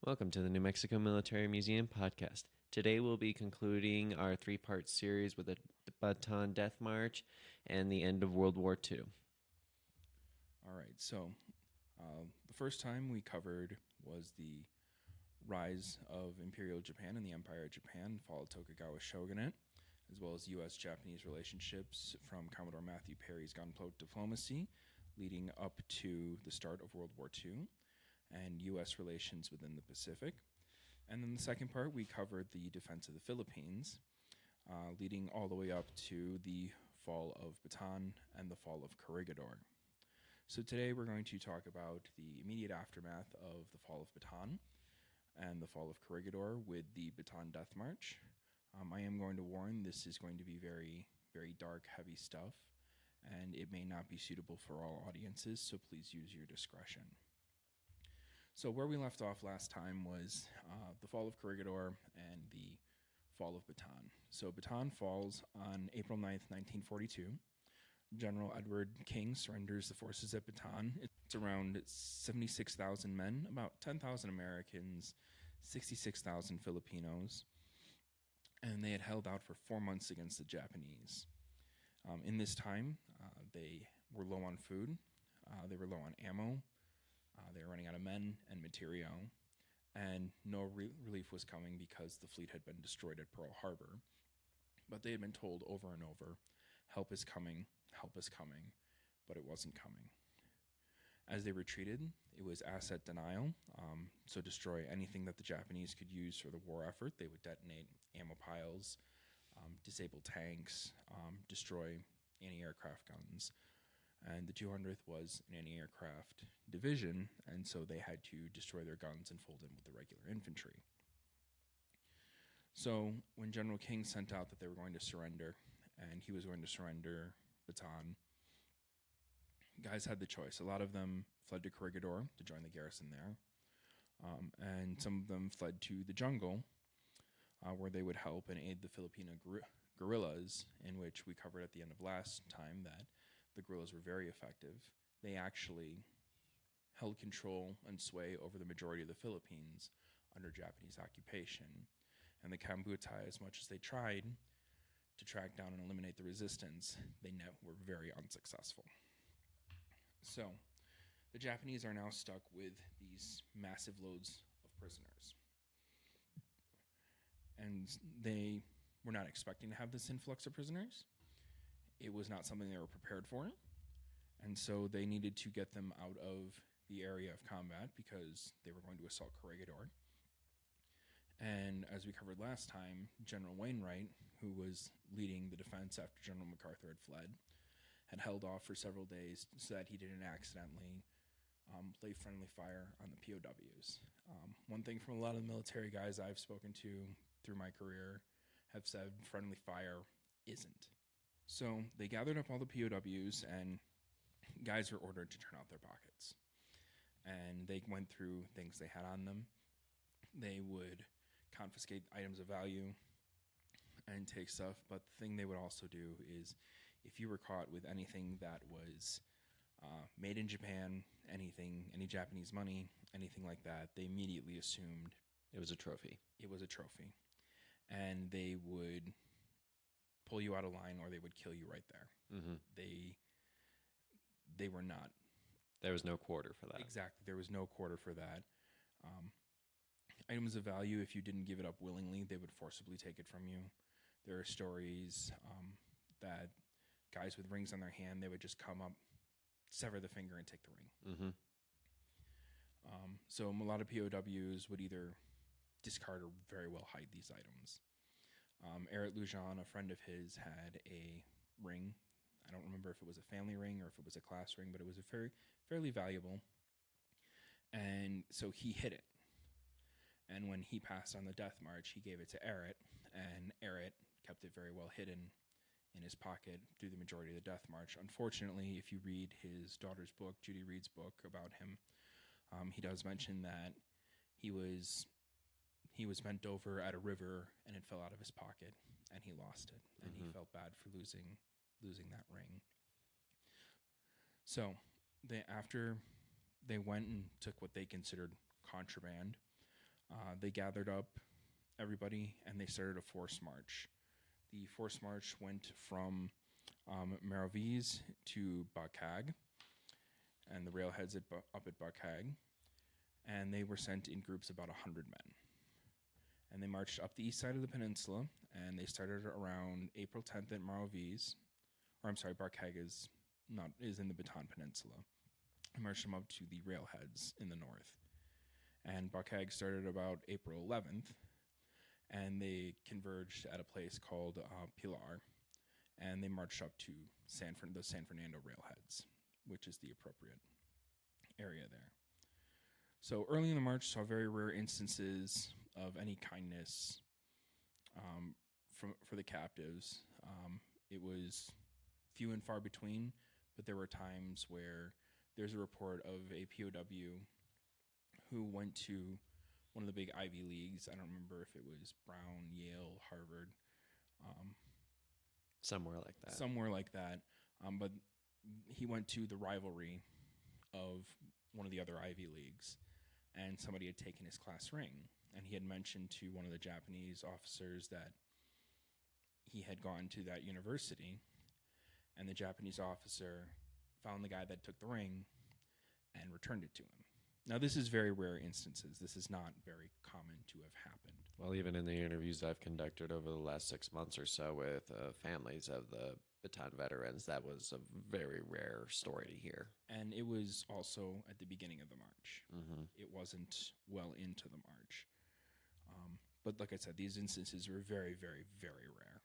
Welcome to the New Mexico Military Museum podcast. Today we'll be concluding our three-part series with the Bataan Death March and the end of World War II. All right, so the first time we covered was the rise of Imperial Japan and the Empire of Japan, fall of Tokugawa shogunate, as well as U.S.-Japanese relationships from Commodore Matthew Perry's gunboat diplomacy leading up to the start of World War II, and U.S. relations within the Pacific. And then the second part, we covered the defense of the Philippines, leading all the way up to the fall of Bataan and the fall of Corregidor. So today we're going to talk about the immediate aftermath of the fall of Bataan and the fall of Corregidor with the Bataan Death March. I am going to warn, this is going to be very, very dark, heavy stuff, and it may not be suitable for all audiences, so please use your discretion. So where we left off last time was the fall of Corregidor and the fall of Bataan. So Bataan falls on April 9th, 1942. General Edward King surrenders the forces at Bataan. It's around 76,000 men, about 10,000 Americans, 66,000 Filipinos, and they had held out for 4 months against the Japanese. In this time, they were low on food, they were low on ammo, they were running out of men and material, and no relief was coming because the fleet had been destroyed at Pearl Harbor. But they had been told over and over, help is coming, but it wasn't coming. As they retreated, it was asset denial, so destroy anything that the Japanese could use for the war effort. They would detonate ammo piles, disable tanks, destroy anti-aircraft guns. And the 200th was an anti-aircraft division, and so they had to destroy their guns and fold in with the regular infantry. So when General King sent out that they were going to surrender, and he was going to surrender Bataan, guys had the choice. A lot of them fled to Corregidor to join the garrison there, and some of them fled to the jungle, where they would help and aid the Filipino guerrillas, in which we covered at the end of last time that the guerrillas were very effective. They actually held control and sway over the majority of the Philippines under Japanese occupation. And the Kambutai, as much as they tried to track down and eliminate the resistance, they were very unsuccessful. So the Japanese are now stuck with these massive loads of prisoners. And they were not expecting to have this influx of prisoners. It was not something they were prepared for. And so they needed to get them out of the area of combat because they were going to assault Corregidor. And as we covered last time, General Wainwright, who was leading the defense after General MacArthur had fled, had held off for several days so that he didn't accidentally lay friendly fire on the POWs. One thing from a lot of the military guys I've spoken to through my career have said friendly fire isn't. So they gathered up all the POWs, and guys were ordered to turn out their pockets. And they went through things they had on them. They would confiscate items of value and take stuff. But the thing they would also do is, if you were caught with anything that was made in Japan, any Japanese money, anything like that, they immediately assumed It was a trophy. And they would pull you out of line, or they would kill you right there. Mm-hmm. They were not. There was no quarter for that. Exactly. There was no quarter for that. Items of value, if you didn't give it up willingly, they would forcibly take it from you. There are stories that guys with rings on their hand, they would just come up, sever the finger, and take the ring. Mm-hmm. So a lot of POWs would either discard or very well hide these items. Eric Lujan, a friend of his, had a ring. I don't remember if it was a family ring or if it was a class ring, but it was a fairly valuable. And so he hid it. And when he passed on the death march, he gave it to Eric, and Eric kept it very well hidden in his pocket through the majority of the death march. Unfortunately, if you read his daughter's book, Judy Reed's book about him, he does mention that he was bent over at a river and it fell out of his pocket and he lost it. And he felt bad for losing that ring. So after they went and took what they considered contraband, They gathered up everybody and they started a forced march. The forced march went from Meroviz to Bakag and the railheads up at Bakag, and they were sent in groups of about 100 men. And they marched up the east side of the peninsula, and they started around April 10th at Meroviz, or I'm sorry, Bakag is in the Bataan Peninsula. They marched them up to the railheads in the north. And Bakag started about April 11th, and they converged at a place called Pilar, and they marched up to the San Fernando railheads, which is the appropriate area there. So early in the march, saw very rare instances of any kindness for the captives. It was few and far between, but there were times where there's a report of a POW who went to one of the big Ivy Leagues. I don't remember if it was Brown, Yale, Harvard. Somewhere like that. But he went to the rivalry of one of the other Ivy Leagues, and somebody had taken his class ring. And he had mentioned to one of the Japanese officers that he had gone to that university, and the Japanese officer found the guy that took the ring and returned it to him. Now, this is very rare instances. This is not very common to have happened. Well, even in the interviews I've conducted over the last 6 months or so with families of the Bataan veterans, that was a very rare story to hear. And it was also at the beginning of the march. Mm-hmm. It wasn't well into the march. But like I said, these instances were very, very, very rare.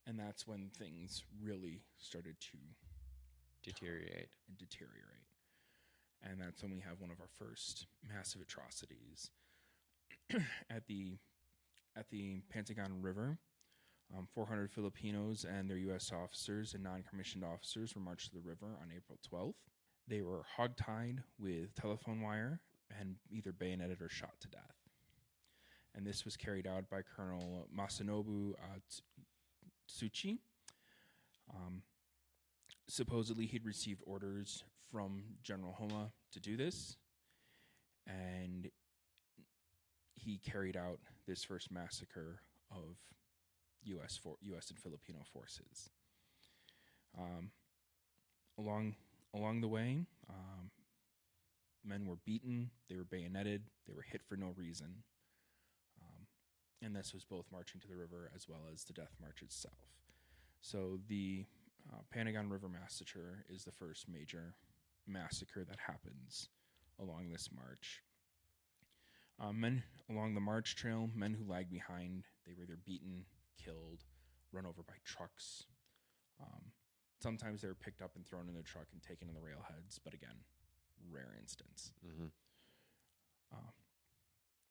And that's when things really started to deteriorate. And that's when we have one of our first massive atrocities. At the Pantagon River, 400 Filipinos and their U.S. officers and non-commissioned officers were marched to the river on April 12th. They were hogtied with telephone wire and either bayoneted or shot to death. And this was carried out by Colonel Masanobu Tsuchi. Supposedly, he'd received orders from General Homa to do this, and he carried out this first massacre of U.S. and Filipino forces. Along the way, men were beaten, they were bayoneted, they were hit for no reason, and this was both marching to the river as well as the Death March itself. So the Pantagon River Massacre is the first major massacre that happens along this march. Men along the march trail, men who lagged behind, they were either beaten, killed, run over by trucks. Sometimes they were picked up and thrown in the truck and taken to the railheads, but again, rare instance. Mm-hmm.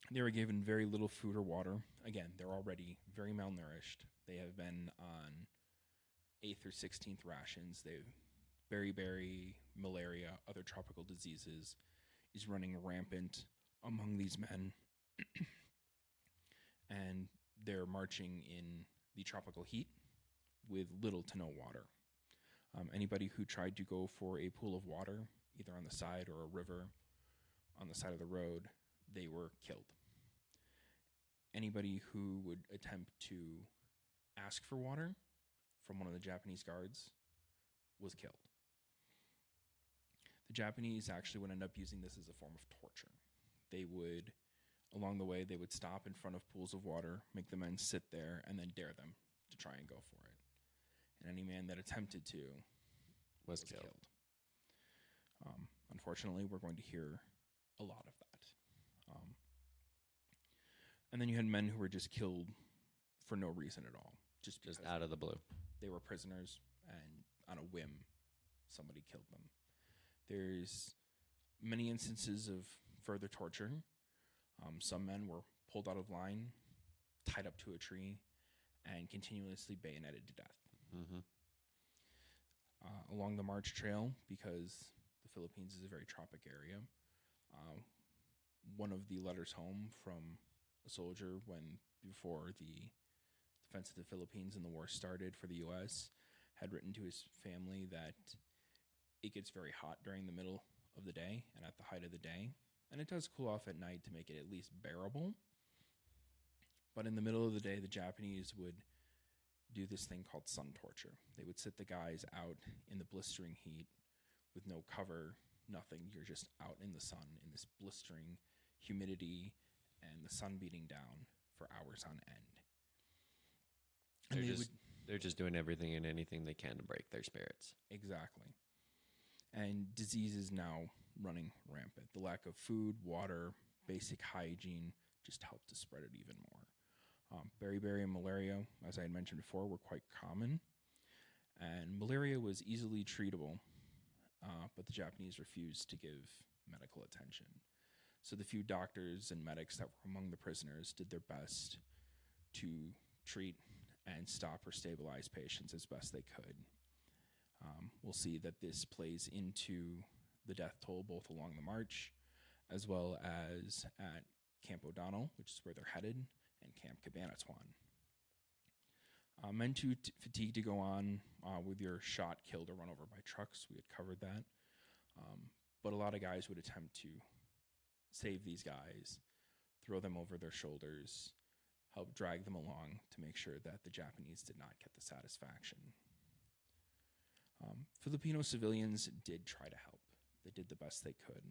They were given very little food or water. Again, they're already very malnourished. They have been on 8th or 16th rations. They've beriberi, malaria, other tropical diseases is running rampant among these men. And they're marching in the tropical heat with little to no water. Anybody who tried to go for a pool of water, either on the side or a river on the side of the road, they were killed. Anybody who would attempt to ask for water from one of the Japanese guards was killed. The Japanese actually would end up using this as a form of torture. They would, along the way, they would stop in front of pools of water, make the men sit there, and then dare them to try and go for it. And any man that attempted to was killed. Unfortunately, we're going to hear a lot of that. And then you had men who were just killed for no reason at all. Just out of the blue. They were prisoners, and on a whim, somebody killed them. There's many instances of further torture. Some men were pulled out of line, tied up to a tree, and continuously bayoneted to death. Mm-hmm. Along the march trail, because the Philippines is a very tropic area, one of the letters home from a soldier before the defense of the Philippines and the war started for the U.S. had written to his family that it gets very hot during the middle of the day and at the height of the day, And it does cool off at night to make it at least bearable. But in the middle of the day, the Japanese would do this thing called sun torture. They would sit the guys out in the blistering heat with no cover, nothing. You're just out in the sun in this blistering humidity and the sun beating down for hours on end. And they're just doing everything and anything they can to break their spirits. Exactly. And disease is now running rampant. The lack of food, water, basic hygiene just helped to spread it even more. Beriberi and malaria, as I had mentioned before, were quite common. And malaria was easily treatable, but the Japanese refused to give medical attention. So the few doctors and medics that were among the prisoners did their best to treat and stop or stabilize patients as best they could. We'll see that this plays into the death toll both along the march as well as at Camp O'Donnell, which is where they're headed, and Camp Cabanatuan. Men too fatigued to go on with your shot, killed, or run over by trucks. We had covered that. But a lot of guys would attempt to save these guys, throw them over their shoulders, help drag them along to make sure that the Japanese did not get the satisfaction. Filipino civilians did try to help. They did the best they could,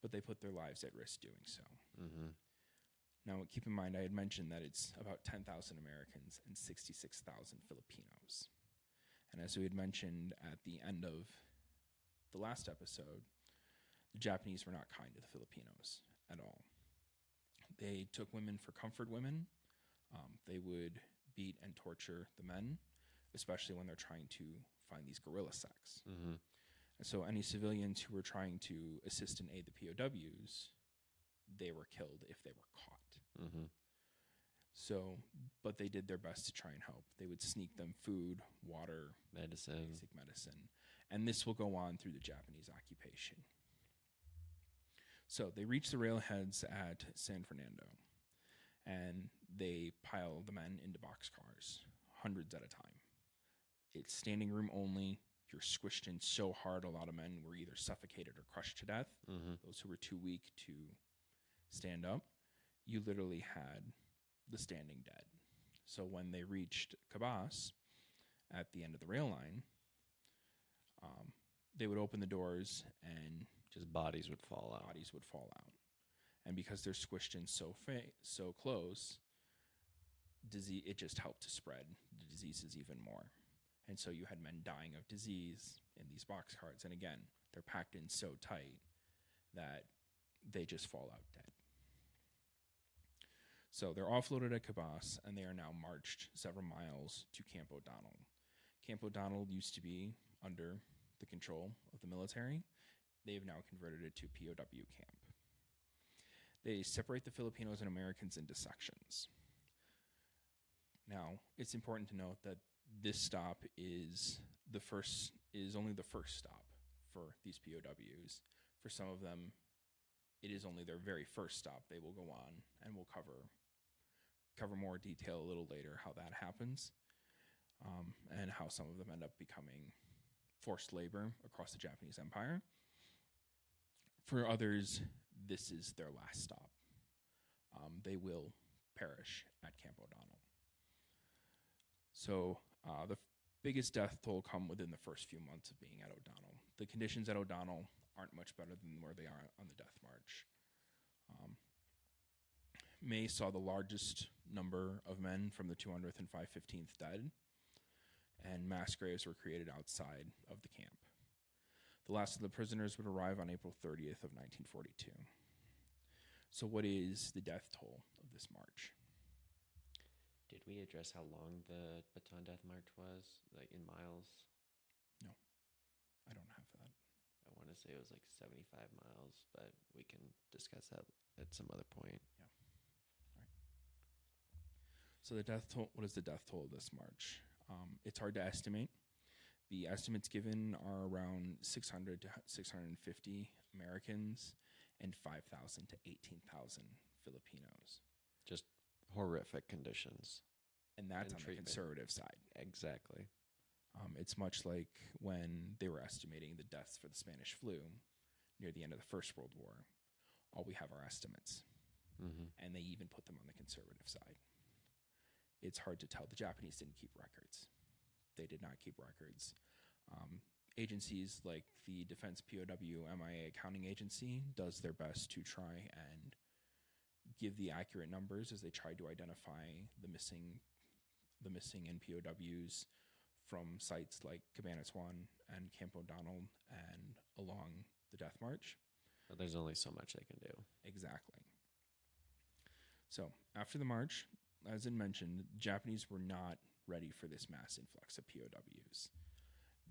but they put their lives at risk doing so. Mm-hmm. Now, keep in mind, I had mentioned that it's about 10,000 Americans and 66,000 Filipinos. And as we had mentioned at the end of the last episode, the Japanese were not kind to the Filipinos at all. They took women for comfort women. They would beat and torture the men, especially when they're trying to find these guerrilla sects. Mm-hmm. And so any civilians who were trying to assist and aid the POWs, they were killed if they were caught. Mm-hmm. So, but they did their best to try and help. They would sneak them food, water, medicine, basic medicine. And this will go on through the Japanese occupation. So they reach the railheads at San Fernando, and they pile the men into boxcars, hundreds at a time. It's standing room only. You're squished in so hard, a lot of men were either suffocated or crushed to death. Mm-hmm. Those who were too weak to stand up, you literally had the standing dead. So when they reached Krebsbach at the end of the rail line, they would open the doors and just bodies would fall out. And because they're squished in so close, disease, it just helped to spread the diseases even more. And so you had men dying of disease in these boxcars. And again, they're packed in so tight that they just fall out dead. So they're offloaded at Krebsbach, and they are now marched several miles to Camp O'Donnell. Camp O'Donnell used to be under the control of the military. They have now converted it to POW camp. They separate the Filipinos and Americans into sections. Now, it's important to note that this stop is only the first stop for these POWs. For some of them, it is only their very first stop. They will go on, and we'll cover more detail a little later how that happens, and how some of them end up becoming forced labor across the Japanese Empire. For others, this is their last stop. They will perish at Camp O'Donnell. So the biggest death toll come within the first few months of being at O'Donnell. The conditions at O'Donnell aren't much better than where they are on the Death March. May saw the largest number of men from the 200th and 515th dead, and mass graves were created outside of the camp. The last of the prisoners would arrive on April 30th of 1942. So what is the death toll of this march? Did we address how long the Bataan Death March was, like in miles? No, I don't have that. I want to say it was like 75 miles, but we can discuss that at some other point. Yeah. All right. So the death toll. What is the death toll of this march? It's hard to estimate. The estimates given are around 600 to 650 Americans and 5,000 to 18,000 Filipinos. Just horrific conditions. And that's And on treatment. the conservative side. Exactly. It's much like when they were estimating the deaths for the Spanish flu near the end of the First World War. all we have are estimates. And they even put them on the conservative side. It's hard to tell. The Japanese didn't keep records. They did not keep records. Agencies like the Defense POW MIA Accounting Agency does their best to try and give the accurate numbers as they try to identify the missing NPOWs from sites like Cabanatuan and Camp O'Donnell and along the Death March. But there's only so much they can do. Exactly. So after the march, as I mentioned, the Japanese were not ready for this mass influx of POWs.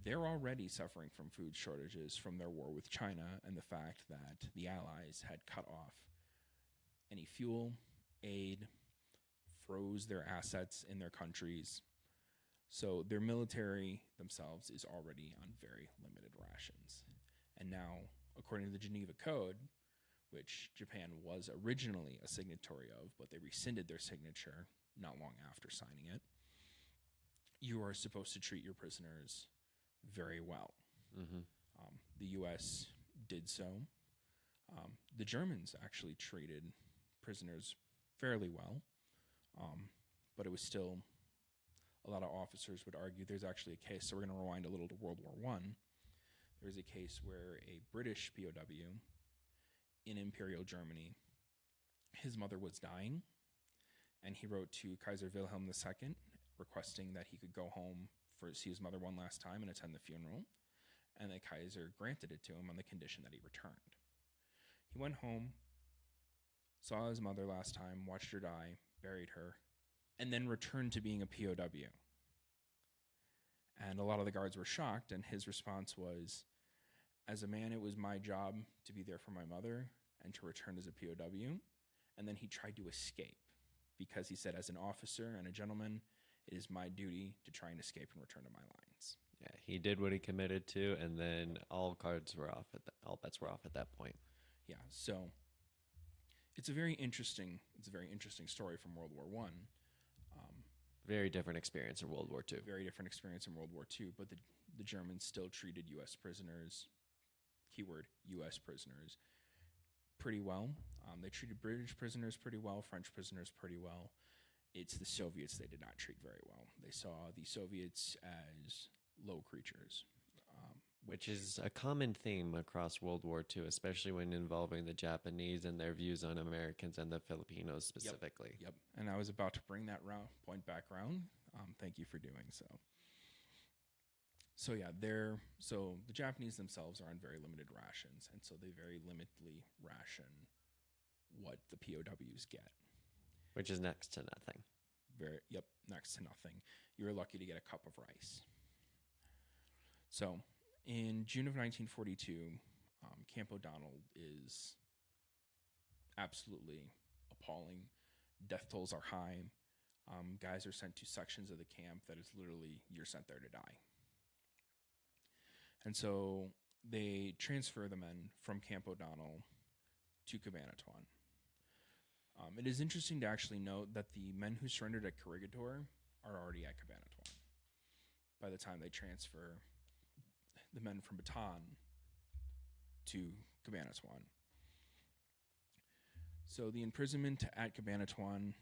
They're already suffering from food shortages from their war with China and the fact that the Allies had cut off any fuel, aid, froze their assets in their countries. So their military themselves is already on very limited rations. And now, according to the Geneva Code, which Japan was originally a signatory of, but they rescinded their signature not long after signing it, you are supposed to treat your prisoners very well. The U.S. did so. The Germans actually treated prisoners fairly well, but it was still, a lot of officers would argue there's actually a case, so we're going to rewind a little to World War I. There's a case where a British POW in Imperial Germany, his mother was dying, and he wrote to Kaiser Wilhelm II requesting that he could go home for see his mother one last time and attend the funeral, and the Kaiser granted it to him on the condition that he returned. He went home, saw his mother last time, watched her die, buried her, and then returned to being a POW. And a lot of the guards were shocked, and his response was, as a man, it was my job to be there for my mother and to return as a POW. And then he tried to escape because he said, as an officer and a gentleman, it is my duty to try and escape and return to my lines. Yeah, he did what he committed to, and then all bets were off at that point. Yeah, so it's a very interesting story from World War I. Very different experience in World War II. Very different experience in World War II, but the Germans still treated U.S. prisoners, keyword U.S. prisoners, pretty well. They treated British prisoners pretty well, French prisoners pretty well. It's the Soviets they did not treat very well. They saw the Soviets as low creatures. Which is a common theme across World War II, especially when involving the Japanese and their views on Americans and the Filipinos specifically. Yep. And I was about to bring that point back around. Thank you for doing so. So yeah, so the Japanese themselves are on very limited rations, and so they very limitedly ration what the POWs get. Which is next to nothing. Next to nothing. You're lucky to get a cup of rice. So in June of 1942, Camp O'Donnell is absolutely appalling. Death tolls are high. Guys are sent to sections of the camp that is literally, you're sent there to die. And so they transfer the men from Camp O'Donnell to Cabanatuan. It is interesting to actually note that the men who surrendered at Corregidor are already at Cabanatuan by the time they transfer the men from Bataan to Cabanatuan. So the imprisonment at Cabanatuan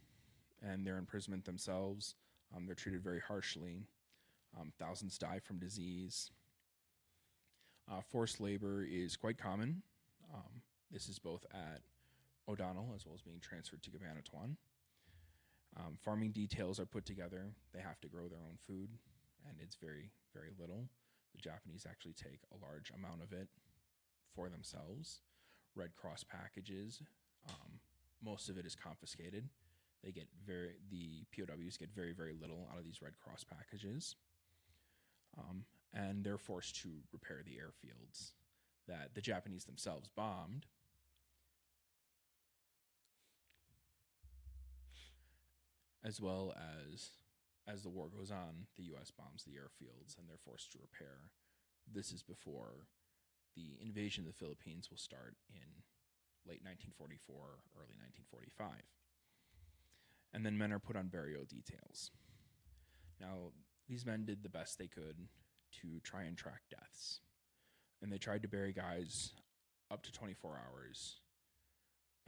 and their imprisonment themselves, they're treated very harshly. Thousands die from disease. Forced labor is quite common. This is both at O'Donnell as well as being transferred to Cabanatuan. Farming details are put together. They have to grow their own food, and it's very, very little. The Japanese actually take a large amount of it for themselves. Red Cross packages, most of it is confiscated. The POWs get very, very little out of these Red Cross packages. And they're forced to repair the airfields that the Japanese themselves bombed. As well as the war goes on, the U.S. bombs the airfields, and they're forced to repair. This is before the invasion of the Philippines will start in late 1944, early 1945. And then men are put on burial details. Now, these men did the best they could to try and track deaths. And they tried to bury guys up to 24 hours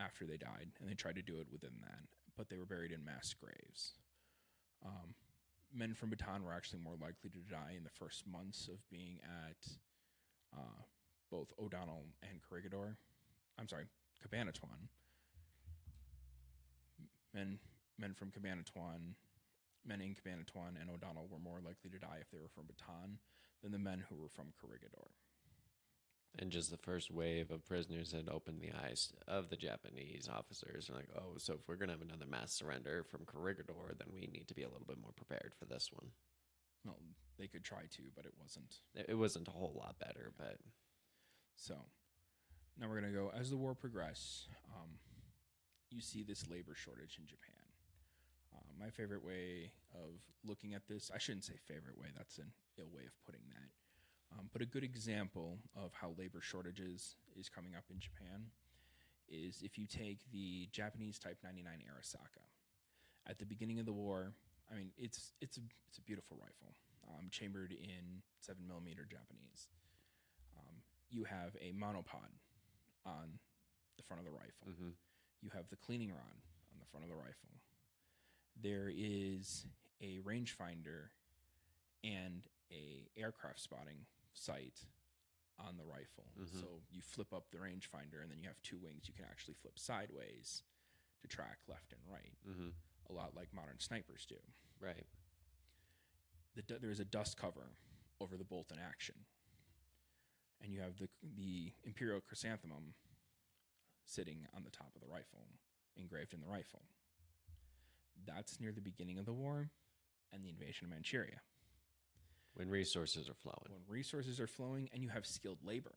after they died, and they tried to do it within that, but they were buried in mass graves. Men from Bataan were actually more likely to die in the first months of being at both O'Donnell and Corregidor. I'm sorry, Cabanatuan. Men from Cabanatuan, men in Cabanatuan and O'Donnell were more likely to die if they were from Bataan than the men who were from Corregidor. And just the first wave of prisoners had opened the eyes of the Japanese officers. Like, oh, so if we're going to have another mass surrender from Corregidor, then we need to be a little bit more prepared for this one. Well, they could try to, but it wasn't. It wasn't a whole lot better, but... So, now we're going to go, as the war progresses, you see this labor shortage in Japan. My favorite way of looking at this, I shouldn't say favorite way, that's an ill way of putting that. But a good example of how labor shortages is coming up in Japan is if you take the Japanese Type 99 Arisaka. At the beginning of the war, I mean, it's a beautiful rifle, chambered in 7mm Japanese. You have a monopod on the front of the rifle. Mm-hmm. You have the cleaning rod on the front of the rifle. There is a rangefinder and a aircraft spotting sight on the rifle. Mm-hmm. So you flip up the rangefinder, and then you have two wings you can actually flip sideways to track left and right, Mm-hmm. a lot like modern snipers do. Right. There is a dust cover over the bolt in action, and you have the Imperial Chrysanthemum sitting on the top of the rifle, engraved in the rifle. That's near the beginning of the war and the invasion of Manchuria. When resources are flowing. When resources are flowing and you have skilled labor.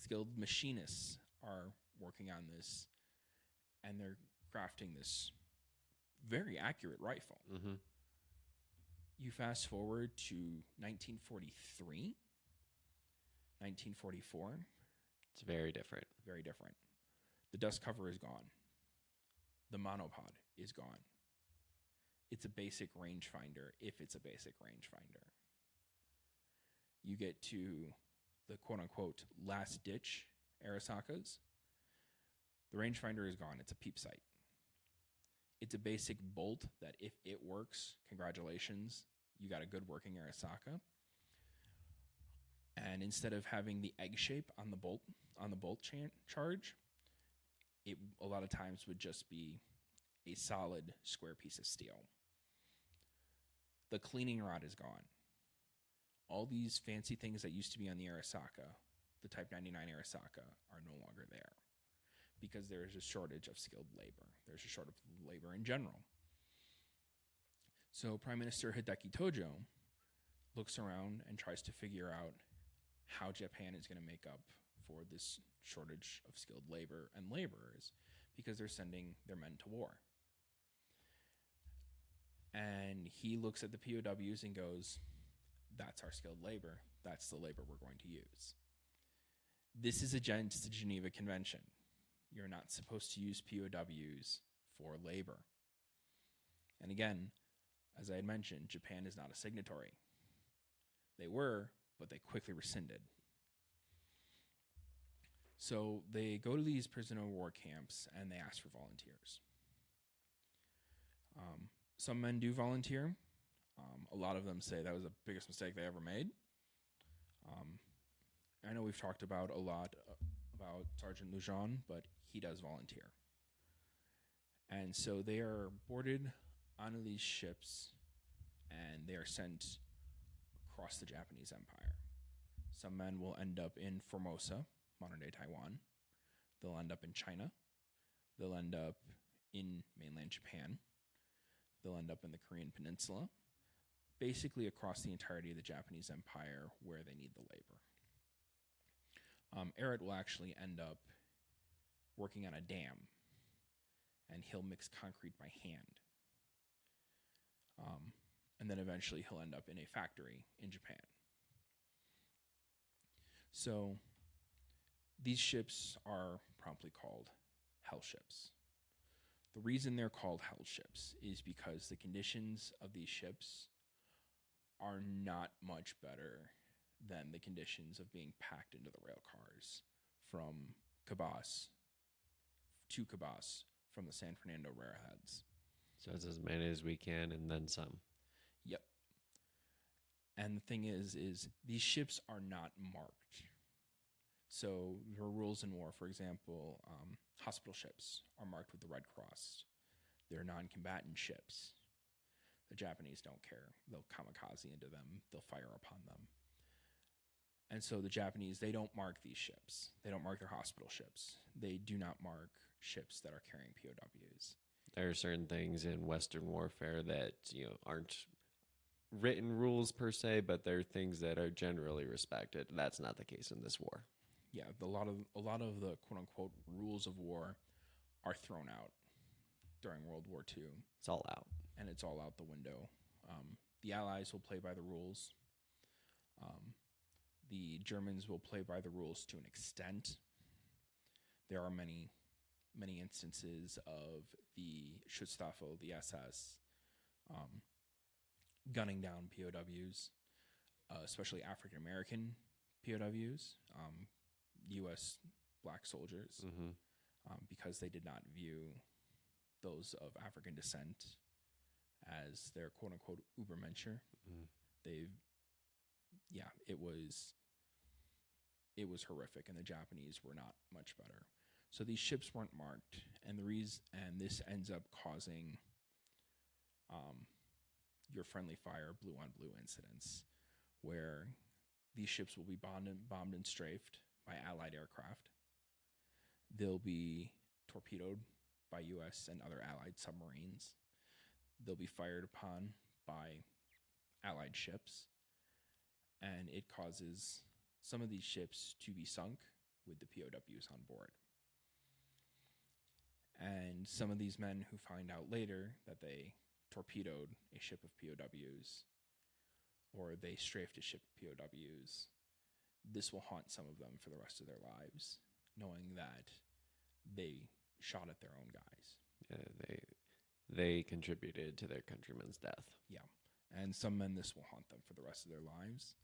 Skilled machinists are working on this, and they're crafting this very accurate rifle. Mm-hmm. You fast forward to 1943, 1944. It's very different. Very different. The dust cover is gone. The monopod is gone. It's a basic rangefinder, if it's a basic rangefinder. You get to the quote-unquote last-ditch Arisakas. The rangefinder is gone. It's a peep sight. It's a basic bolt that if it works, congratulations, you got a good working Arisaka. And instead of having the egg shape on the bolt charge, it a lot of times would just be a solid square piece of steel. The cleaning rod is gone. All these fancy things that used to be on the Arisaka, the Type 99 Arisaka, are no longer there because there is a shortage of skilled labor. There's a shortage of labor in general. So Prime Minister Hideki Tojo looks around and tries to figure out how Japan is going to make up for this shortage of skilled labor and laborers because they're sending their men to war. And he looks at the POWs and goes, that's our skilled labor. That's the labor we're going to use. This is against the Geneva Convention. You're not supposed to use POWs for labor. And again, as I had mentioned, Japan is not a signatory. They were, but they quickly rescinded. So they go to these prisoner of war camps and they ask for volunteers. Some men do volunteer. A lot of them say that was the biggest mistake they ever made. I know we've talked about a lot about Sergeant Lujan, but he does volunteer. And so they are boarded onto these ships and they are sent across the Japanese Empire. Some men will end up in Formosa, modern-day Taiwan. They'll end up in China. They'll end up in mainland Japan. They'll end up in the Korean Peninsula, basically across the entirety of the Japanese Empire where they need the labor. Eric will actually end up working on a dam, and he'll mix concrete by hand. And then eventually he'll end up in a factory in Japan. So these ships are promptly called hell ships. The reason they're called hell ships is because the conditions of these ships are not much better than the conditions of being packed into the rail cars from Krebsbach 2 kibas from the San Fernando Rareheads. So it's as many as we can and then some. Yep. And the thing is these ships are not marked. So there are rules in war. For example, hospital ships are marked with the Red Cross. They're non-combatant ships. The Japanese don't care. They'll kamikaze into them. They'll fire upon them. And so the Japanese, they don't mark these ships. They don't mark their hospital ships. They do not mark ships that are carrying POWs. There are certain things in Western warfare that aren't written rules per se, but they're things that are generally respected. That's not the case in this war. Yeah, a lot of the quote unquote rules of war are thrown out during World War II. It's all out. And it's all out the window. The Allies will play by the rules. The Germans will play by the rules to an extent. There are many instances of the Schutzstaffel, the SS, gunning down POWs, especially African American POWs, U.S. black soldiers, because they did not view those of African descent as their quote unquote Übermensch. It was horrific, and the Japanese were not much better. So these ships weren't marked, and this ends up causing your friendly fire blue on blue incidents, where these ships will be bombed and strafed by Allied aircraft. They'll be torpedoed by U.S. and other Allied submarines. They'll be fired upon by Allied ships, and it causes some of these ships to be sunk with the POWs on board. And some of these men who find out later that they torpedoed a ship of POWs or they strafed a ship of POWs, this will haunt some of them for the rest of their lives, knowing that they shot at their own guys. Yeah, they contributed to their countrymen's death. Yeah, and some men, this will haunt them for the rest of their lives.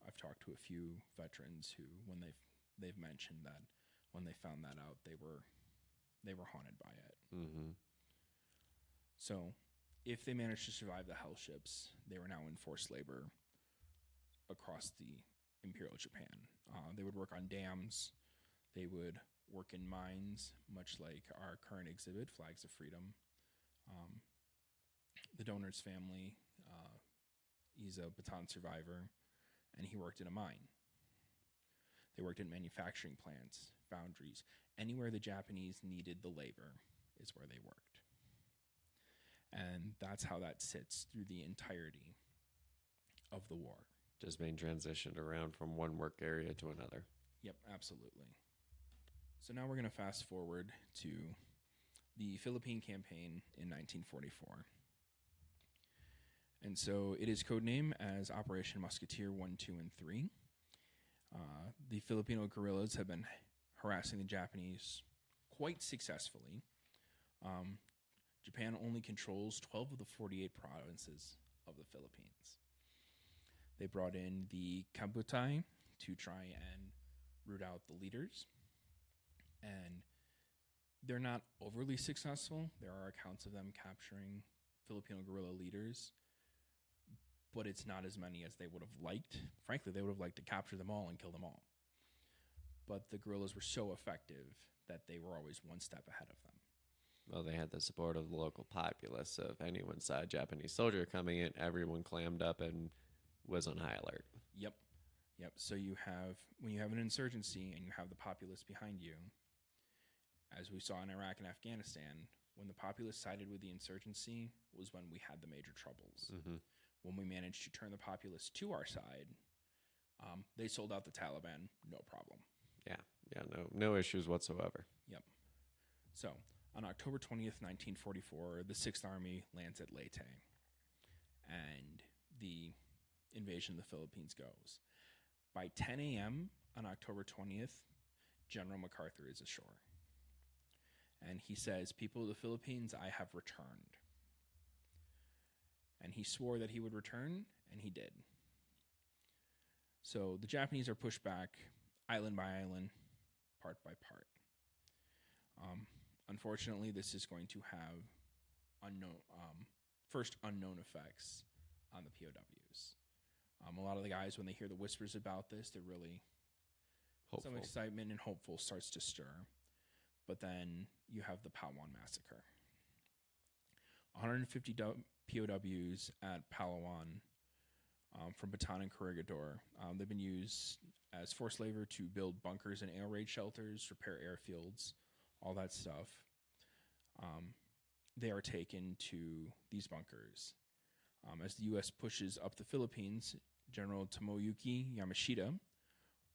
I've talked to a few veterans who, when they've mentioned that when they found that out, they were haunted by it. Mm-hmm. So, if they managed to survive the hell ships, they were now in forced labor across the Imperial Japan. They would work on dams. They would work in mines, much like our current exhibit, Flags of Freedom. The donor's family, he's a Bataan survivor, and he worked in a mine. They worked in manufacturing plants, foundries. Anywhere the Japanese needed the labor is where they worked. And that's how that sits through the entirety of the war. Just being transitioned around from one work area to another. Yep, absolutely. So now we're going to fast forward to the Philippine campaign in 1944. And so it is codenamed as Operation Musketeer 1, 2, and 3. The Filipino guerrillas have been harassing the Japanese quite successfully. Japan only controls 12 of the 48 provinces of the Philippines. They brought in the Kabutai to try and root out the leaders. And they're not overly successful. There are accounts of them capturing Filipino guerrilla leaders, but it's not as many as they would have liked. Frankly, they would have liked to capture them all and kill them all. But the guerrillas were so effective that they were always one step ahead of them. Well, they had the support of the local populace, so if anyone saw a Japanese soldier coming in, everyone clammed up and was on high alert. Yep. So when you have an insurgency and you have the populace behind you, as we saw in Iraq and Afghanistan, when the populace sided with the insurgency was when we had the major troubles. Mm-hmm. When we managed to turn the populace to our side, they sold out the Taliban, no problem. Yeah, no issues whatsoever. Yep. So, on October 20th, 1944, the 6th Army lands at Leyte, and the invasion of the Philippines goes. By 10 a.m. on October 20th, General MacArthur is ashore. And he says, "People of the Philippines, I have returned." And he swore that he would return, and he did. So the Japanese are pushed back island by island, part by part. Unfortunately, this is going to have unknown effects on the POWs. A lot of the guys, when they hear the whispers about this, they're really Hopeful. some excitement and hopeful starts to stir. But then you have the Palawan massacre. 150 POWs at Palawan from Bataan and Corregidor. They've been used as forced labor to build bunkers and air raid shelters, repair airfields, all that stuff. They are taken to these bunkers. As the U.S. pushes up the Philippines, General Tomoyuki Yamashita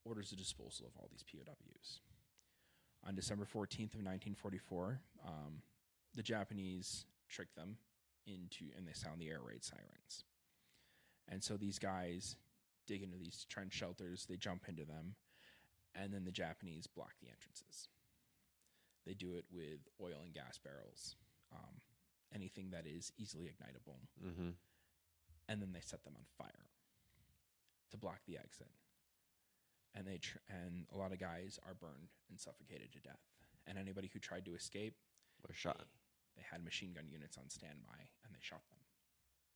orders the disposal of all these POWs. On December 14th of 1944, the Japanese trick them and they sound the air raid sirens. And so these guys dig into these trench shelters, they jump into them, and then the Japanese block the entrances. They do it with oil and gas barrels, anything that is easily ignitable. Mm-hmm. And then they set them on fire to block the exit. And and a lot of guys are burned and suffocated to death. And anybody who tried to escape Was shot. They had machine gun units on standby, and they shot them.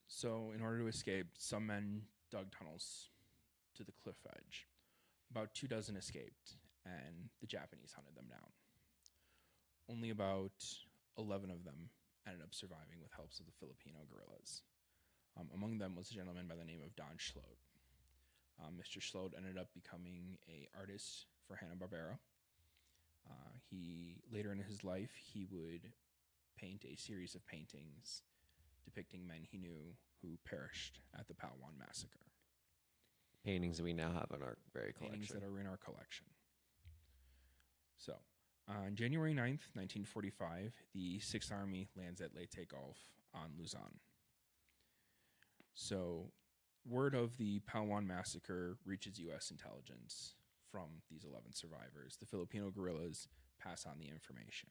So in order to escape, some men dug tunnels to the cliff edge. About 24 escaped, and the Japanese hunted them down. Only about 11 of them ended up surviving with helps of the Filipino guerrillas. Among them was a gentleman by the name of Don Schlote. Mr. Schlote ended up becoming an artist for Hanna-Barbera. He later in his life, he would paint a series of paintings depicting men he knew who perished at the Palawan massacre. Paintings we now have in our very Paintings collection. that are in our collection. So, on January 9th, 1945, the 6th Army lands at Leyte Gulf on Luzon. So, word of the Palawan massacre reaches U.S. intelligence from these 11 survivors. The Filipino guerrillas pass on the information.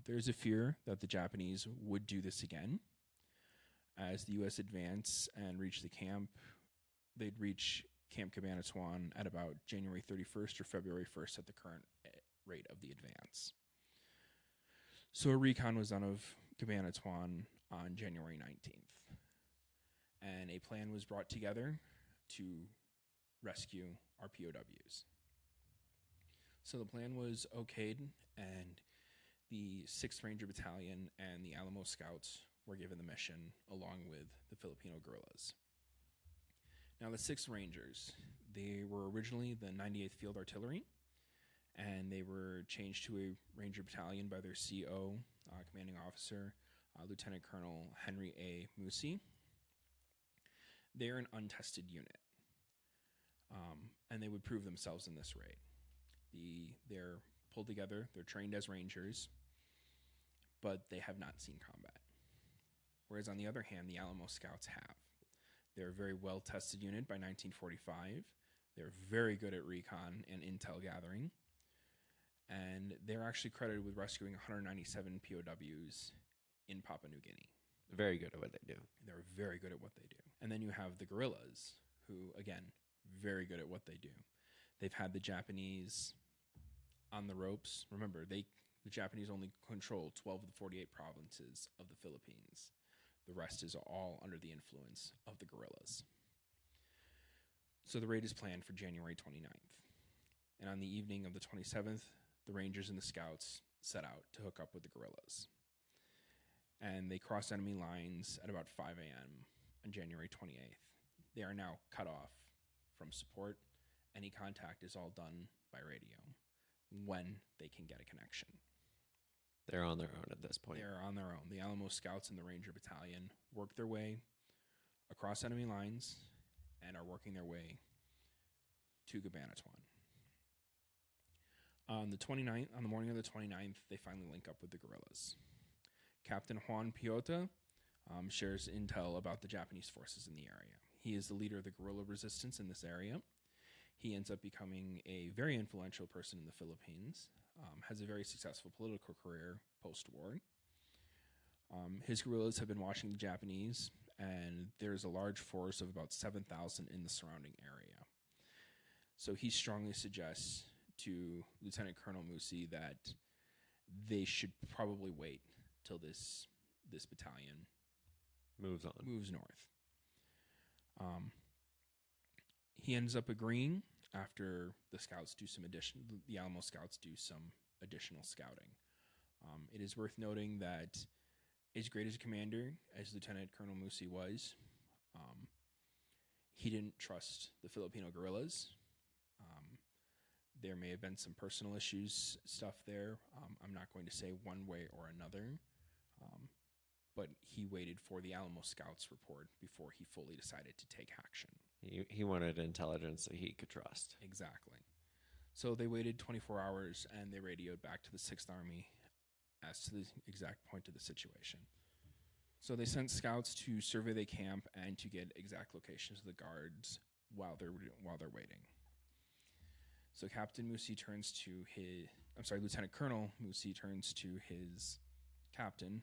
There's a fear that the Japanese would do this again. As the U.S. advance and reach the camp, they'd reach Camp Cabanatuan at about January 31st or February 1st at the current rate of the advance. So a recon was done of Cabanatuan on January 19th. And a plan was brought together to rescue our POWs. So the plan was okayed, and the 6th Ranger Battalion and the Alamo Scouts were given the mission along with the Filipino guerrillas. Now the 6th Rangers, they were originally the 98th Field Artillery, and they were changed to a Ranger Battalion by their CO, commanding officer, Lieutenant Colonel Henry A. Musi. They're an untested unit, and they would prove themselves in this raid. They're pulled together, they're trained as Rangers, but they have not seen combat. Whereas on the other hand, the Alamo Scouts have. They're a very well-tested unit by 1945. They're very good at recon and intel gathering. And they're actually credited with rescuing 197 POWs in Papua New Guinea. Very good at what they do. They're very good at what they do. And then you have the guerrillas, who, again, very good at what they do. They've had the Japanese on the ropes. Remember, the Japanese only control 12 of the 48 provinces of the Philippines. The rest is all under the influence of the guerrillas. So the raid is planned for January 29th. And on the evening of the 27th, the Rangers and the Scouts set out to hook up with the guerrillas. And they cross enemy lines at about 5 a.m. on January 28th. They are now cut off from support. Any contact is all done by radio when they can get a connection. They're on their own at this point. They're on their own. The Alamo Scouts and the Ranger Battalion work their way across enemy lines and are working their way to Cabanatuan. On the morning of the 29th, they finally link up with the guerrillas. Captain Juan Piota shares intel about the Japanese forces in the area. He is the leader of the guerrilla resistance in this area. He ends up becoming a very influential person in the Philippines, has a very successful political career post-war. His guerrillas have been watching the Japanese, and there's a large force of about 7,000 in the surrounding area. So he strongly suggests to Lieutenant Colonel Musi that they should probably wait till this battalion Moves on. moves north. He ends up agreeing after the Alamo scouts do some additional scouting. It is worth noting that as great as a commander as Lieutenant Colonel Musi was, he didn't trust the Filipino guerrillas. There may have been some personal issues stuff there. I'm not going to say one way or another, but he waited for the Alamo Scouts report before he fully decided to take action. He wanted intelligence that he could trust. Exactly. So they waited 24 hours and they radioed back to the 6th Army as to the exact point of the situation. So they sent scouts to survey the camp and to get exact locations of the guards while they're waiting. So Lieutenant Colonel Musi turns to his captain,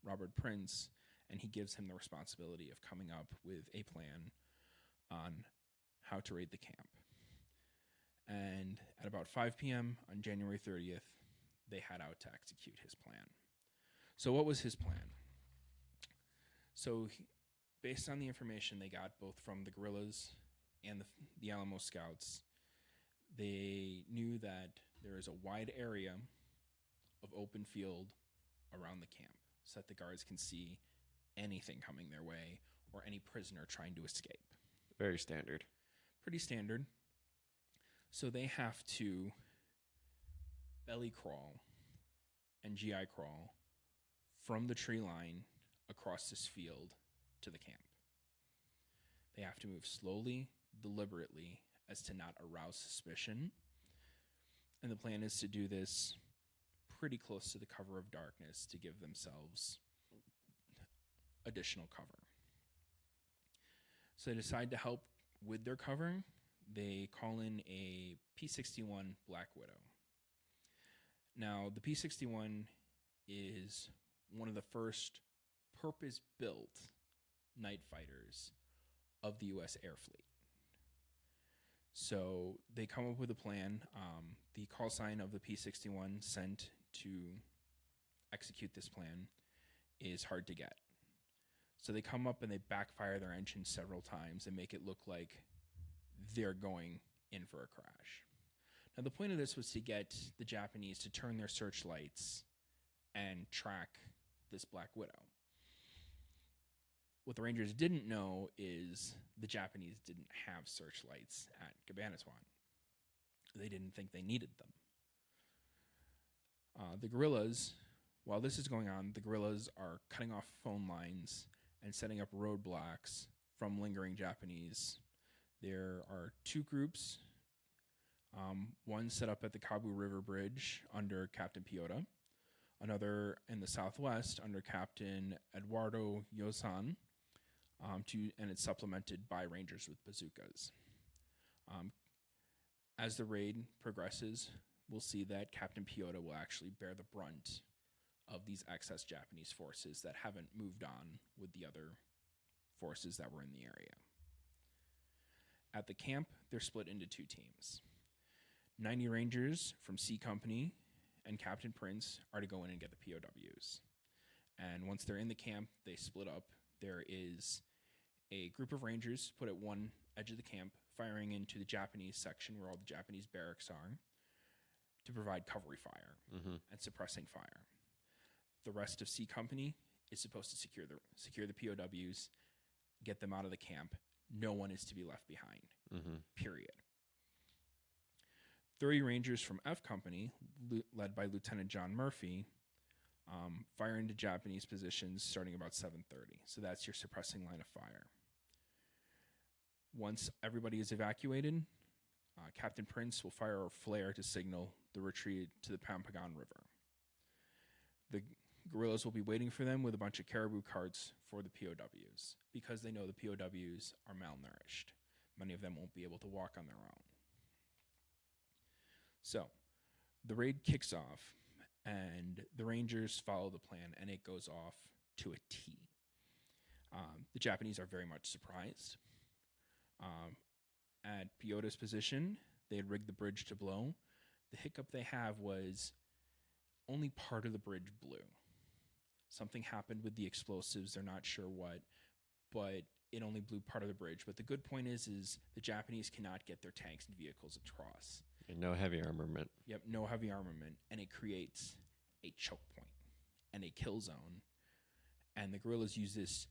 Robert Prince, and he gives him the responsibility of coming up with a plan on how to raid the camp. And at about 5 p.m. on January 30th, they head out to execute his plan. So what was his plan? So based on the information they got both from the guerrillas and the Alamo Scouts, they knew that there is a wide area of open field around the camp so that the guards can see anything coming their way or any prisoner trying to escape. Very standard. Pretty standard. So they have to belly crawl and GI crawl from the tree line across this field to the camp. They have to move slowly, deliberately, as to not arouse suspicion. And the plan is to do this pretty close to the cover of darkness to give themselves additional cover. So they decide to help with their cover. They call in a P-61 Black Widow. Now, the P-61 is one of the first purpose-built night fighters of the U.S. Air Fleet. So they come up with a plan. The call sign of the P-61 sent to execute this plan is hard to get. So they come up and they backfire their engine several times and make it look like they're going in for a crash. Now, the point of this was to get the Japanese to turn their searchlights and track this Black Widow. What the Rangers didn't know is the Japanese didn't have searchlights at Cabanatuan. They didn't think they needed them. The guerrillas, while this is going on, the guerrillas are cutting off phone lines and setting up roadblocks from lingering Japanese. There are two groups. One set up at the Kabu River Bridge under Captain Piota. Another in the southwest under Captain Eduardo Yosan. And it's supplemented by Rangers with bazookas. As the raid progresses, we'll see that Captain Piota will actually bear the brunt of these excess Japanese forces that haven't moved on with the other forces that were in the area. At the camp, they're split into two teams. 90 Rangers from C Company and Captain Prince are to go in and get the POWs. And once they're in the camp, they split up. There is a group of Rangers put at one edge of the camp, firing into the Japanese section where all the Japanese barracks are to provide cover fire and suppressing fire. The rest of C Company is supposed to secure the POWs, get them out of the camp. No one is to be left behind, period. 30 Rangers from F Company, led by Lieutenant John Murphy, fire into Japanese positions starting about 7:30. So that's your suppressing line of fire. Once everybody is evacuated, Captain Prince will fire a flare to signal the retreat to the Pampagon River. The guerrillas will be waiting for them with a bunch of caribou carts for the POWs because they know the POWs are malnourished. Many of them won't be able to walk on their own. So the raid kicks off and the Rangers follow the plan and it goes off to a T. The Japanese are very much surprised. At Piota's position, they had rigged the bridge to blow. The hiccup they have was only part of the bridge blew. Something happened with the explosives. They're not sure what, but it only blew part of the bridge. But the good point is the Japanese cannot get their tanks and vehicles across. And no heavy armament. Yep, no heavy armament. And it creates a choke point and a kill zone. And the guerrillas use this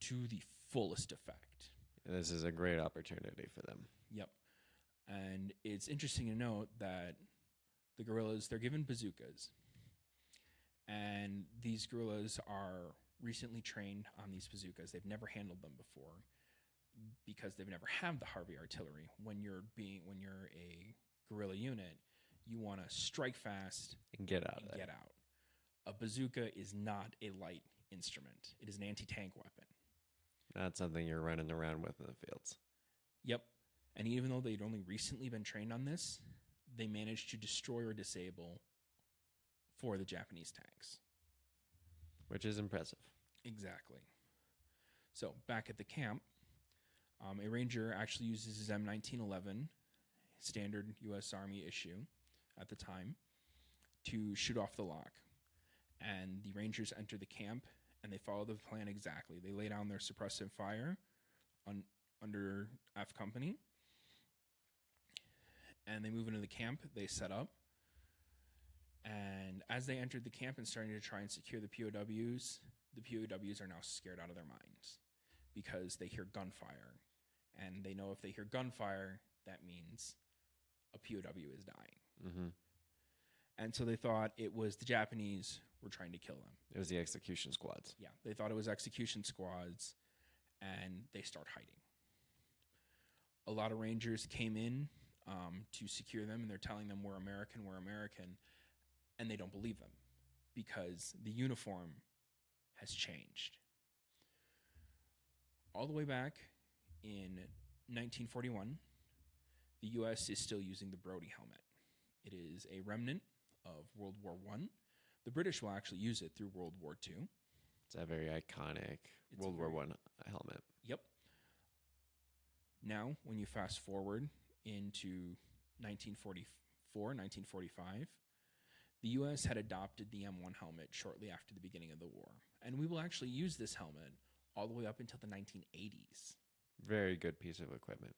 to the fullest effect. This is a great opportunity for them. Yep. And it's interesting to note that the guerrillas, they're given bazookas. And these guerrillas are recently trained on these bazookas. They've never handled them before because they've never had the Harvey artillery. When you're a guerrilla unit, you want to strike fast and get out. A bazooka is not a light instrument. It is an anti-tank weapon. Not something you're running around with in the fields. Yep. And even though they'd only recently been trained on this, they managed to destroy or disable 4 of the Japanese tanks. Which is impressive. Exactly. So back at the camp, a ranger actually uses his M1911, standard U.S. Army issue at the time, to shoot off the lock. And the rangers enter the camp, and they follow the plan exactly. They lay down their suppressive fire under F Company, and they move into the camp. They set up. And as they entered the camp and starting to try and secure the POWs are now scared out of their minds because they hear gunfire. And they know if they hear gunfire, that means a POW is dying. Mm-hmm. And so they thought it was the Japanese were trying to kill them. It was the execution squads. Yeah, they thought it was execution squads, and they start hiding. A lot of rangers came in to secure them, and they're telling them, we're American, and they don't believe them because the uniform has changed. All the way back in 1941, the U.S. is still using the Brodie helmet. It is a remnant of World War I. The British will actually use it through World War II. It's a very iconic World War I helmet. Yep. Now, when you fast forward into 1944, 1945, the U.S. had adopted the M1 helmet shortly after the beginning of the war. And we will actually use this helmet all the way up until the 1980s. Very good piece of equipment.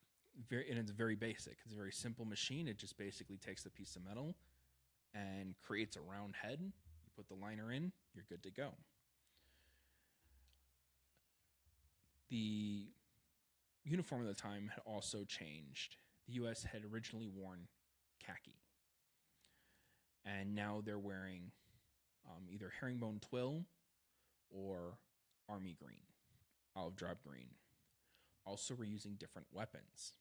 And it's very basic. It's a very simple machine. It just basically takes a piece of metal and creates a round head. You put the liner in, you're good to go. The uniform at the time had also changed. The U.S. had originally worn khaki. And now they're wearing either herringbone twill or army green, olive drab green. Also, we're using different weapons.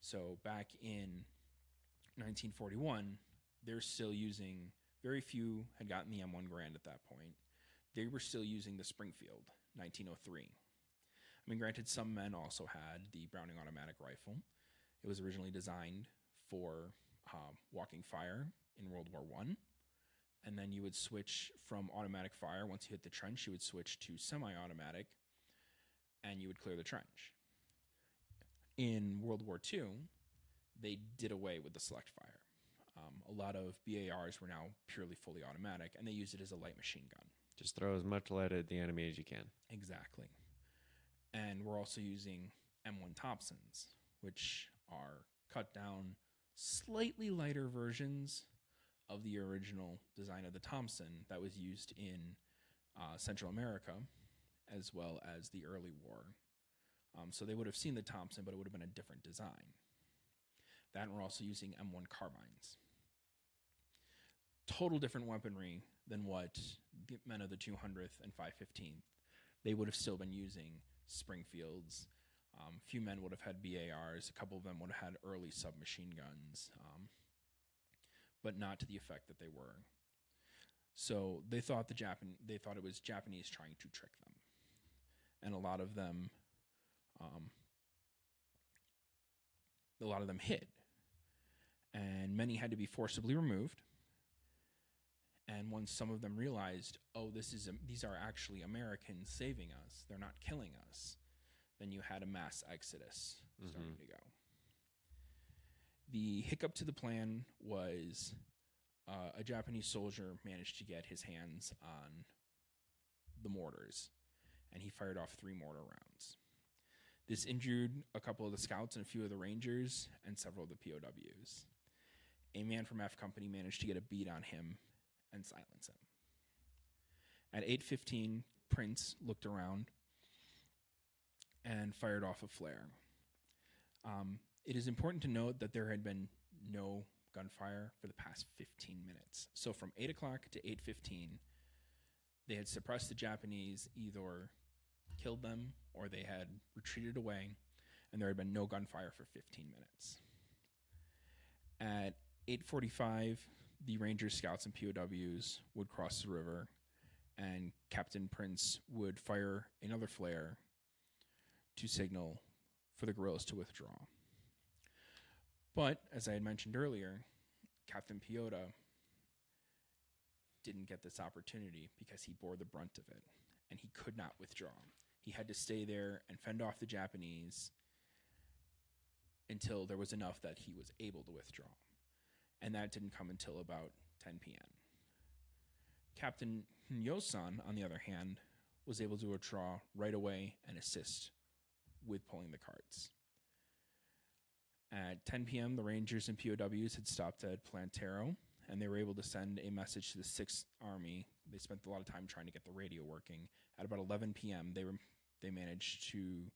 So back in 1941, they're still using, very few had gotten the M1 Garand at that point. They were still using the Springfield 1903. I mean, granted, some men also had the Browning automatic rifle. It was originally designed for walking fire in World War I. And then you would switch from automatic fire. Once you hit the trench, you would switch to semi-automatic, and you would clear the trench. In World War II, they did away with the select fire. A lot of BARs were now purely fully automatic, and they used it as a light machine gun. Just throw as much lead at the enemy as you can. Exactly. And we're also using M1 Thompsons, which are cut down, slightly lighter versions of the original design of the Thompson that was used in Central America, as well as the early war. So they would have seen the Thompson, but it would have been a different design. That, and we're also using M1 carbines. Total different weaponry than what the men of the 200th and 515th. They would have still been using Springfields. Few men would have had BARs. A couple of them would have had early submachine guns, but not to the effect that they were. So they thought it was Japanese trying to trick them, and a lot of them hid, and many had to be forcibly removed. And once some of them realized, oh, these are actually Americans saving us, they're not killing us, then you had a mass exodus starting to go. The hiccup to the plan was a Japanese soldier managed to get his hands on the mortars, and he fired off 3 mortar rounds. This injured a couple of the scouts and a few of the rangers and several of the POWs. A man from F Company managed to get a bead on him and silence him. At 8:15, Prince looked around and fired off a flare. It is important to note that there had been no gunfire for the past 15 minutes. So from 8 o'clock to 8:15, they had suppressed the Japanese, either killed them or they had retreated away, and there had been no gunfire for 15 minutes. At 8:45, the Rangers, Scouts, and POWs would cross the river, and Captain Prince would fire another flare to signal for the guerrillas to withdraw. But, as I had mentioned earlier, Captain Piota didn't get this opportunity because he bore the brunt of it, and he could not withdraw. He had to stay there and fend off the Japanese until there was enough that he was able to withdraw. And that didn't come until about 10 p.m. Captain Yosan, on the other hand, was able to withdraw right away and assist with pulling the carts. At 10 p.m., the Rangers and POWs had stopped at Plantero, and they were able to send a message to the 6th Army. They spent a lot of time trying to get the radio working. At about 11 p.m., they managed to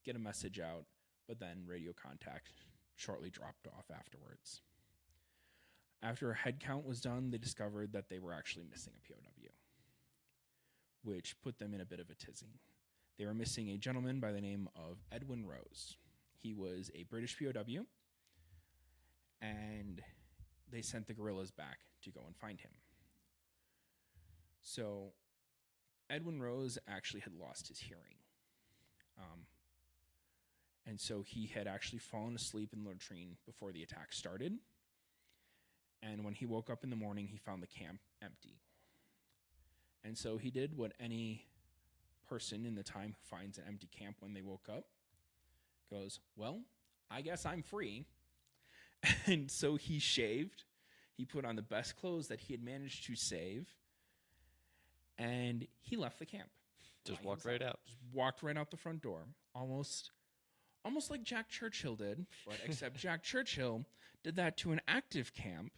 get a message out, but then radio contact shortly dropped off afterwards. After a head count was done, they discovered that they were actually missing a POW, which put them in a bit of a tizzy. They were missing a gentleman by the name of Edwin Rose. He was a British POW, and they sent the guerrillas back to go and find him. So Edwin Rose actually had lost his hearing. And so he had actually fallen asleep in the latrine before the attack started. And when he woke up in the morning, he found the camp empty. And so he did what any person in the time who finds an empty camp when they woke up goes, well, I guess I'm free. And so he shaved. He put on the best clothes that he had managed to save. And he left the camp. Just walked right out. Just walked right out the front door. Almost like Jack Churchill did, but except Jack Churchill did that to an active camp.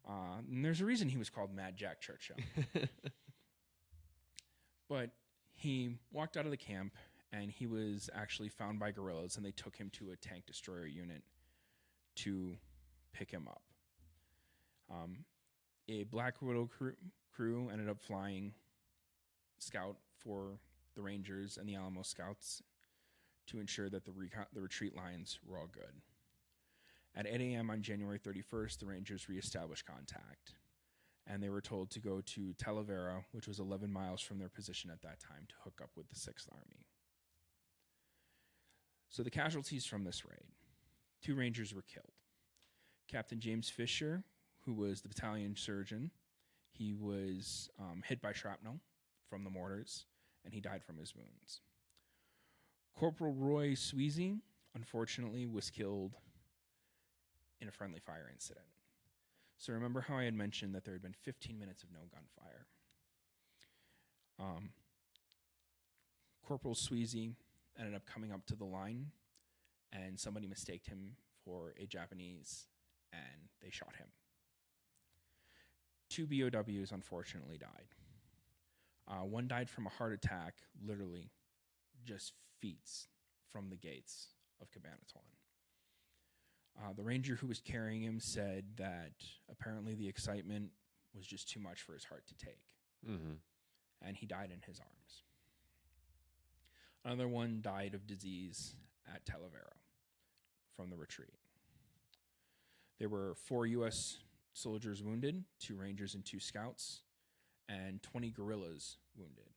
And there's a reason he was called Mad Jack Churchill. But he walked out of the camp, and he was actually found by guerrillas, and they took him to a tank destroyer unit to pick him up. A Black Widow crew ended up flying scout for the Rangers and the Alamo Scouts to ensure that the retreat lines were all good. At 8 a.m. on January 31st, the Rangers reestablished contact, and they were told to go to Talavera, which was 11 miles from their position at that time, to hook up with the 6th Army. So the casualties from this raid: 2 Rangers were killed. Captain James Fisher, who was the battalion surgeon, he was hit by shrapnel from the mortars, and he died from his wounds. Corporal Roy Sweezy, unfortunately, was killed in a friendly fire incident. So remember how I had mentioned that there had been 15 minutes of no gunfire. Corporal Sweezy ended up coming up to the line, and somebody mistaked him for a Japanese, and they shot him. 2 BOWs unfortunately died. One died from a heart attack, literally just feet from the gates of Cabanatuan. The ranger who was carrying him said that apparently the excitement was just too much for his heart to take. Mm-hmm. And he died in his arms. Another one died of disease at Talavera from the retreat. There were 4 U.S. soldiers wounded, 2 Rangers and 2 Scouts, and 20 guerrillas wounded.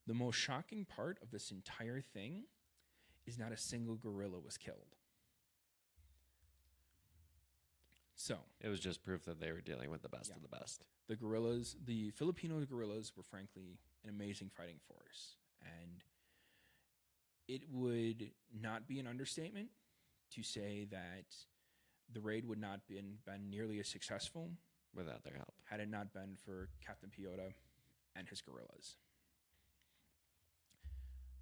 The most shocking part of this entire thing is not a single guerrilla was killed. So it was just proof that they were dealing with the best of the best. The guerrillas, the Filipino guerrillas, were frankly an amazing fighting force. And it would not be an understatement to say that the raid would not been nearly as successful without their help. had it not been for Captain Piota and his guerrillas.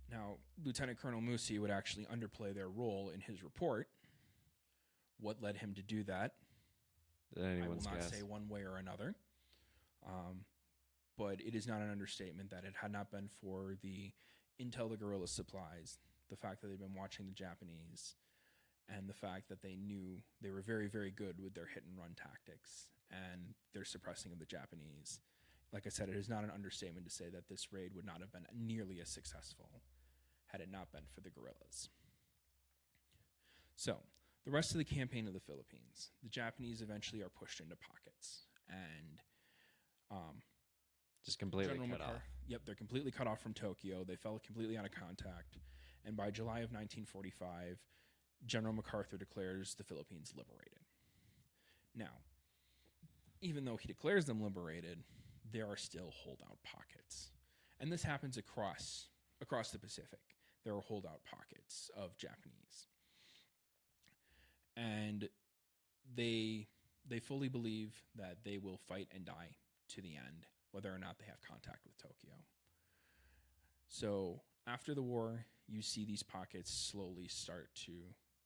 Now, Lieutenant Colonel Musi would actually underplay their role in his report. What led him to do that? I will not say one way or another. But it is not an understatement that it had not been for the intel the guerrillas supplies, the fact that they'd been watching the Japanese, and the fact that they knew they were very, very good with their hit-and-run tactics and their suppressing of the Japanese. Like I said, it is not an understatement to say that this raid would not have been nearly as successful had it not been for the guerrillas. So, the rest of the campaign of the Philippines, the Japanese eventually are pushed into pockets, and just completely cut off. Yep, they're completely cut off from Tokyo. They fell completely out of contact, and by July of 1945, General MacArthur declares the Philippines liberated. Now, even though he declares them liberated, there are still holdout pockets, and this happens across the Pacific. There are holdout pockets of Japanese, and they fully believe that they will fight and die to the end, whether or not they have contact with Tokyo. So after the war, you see these pockets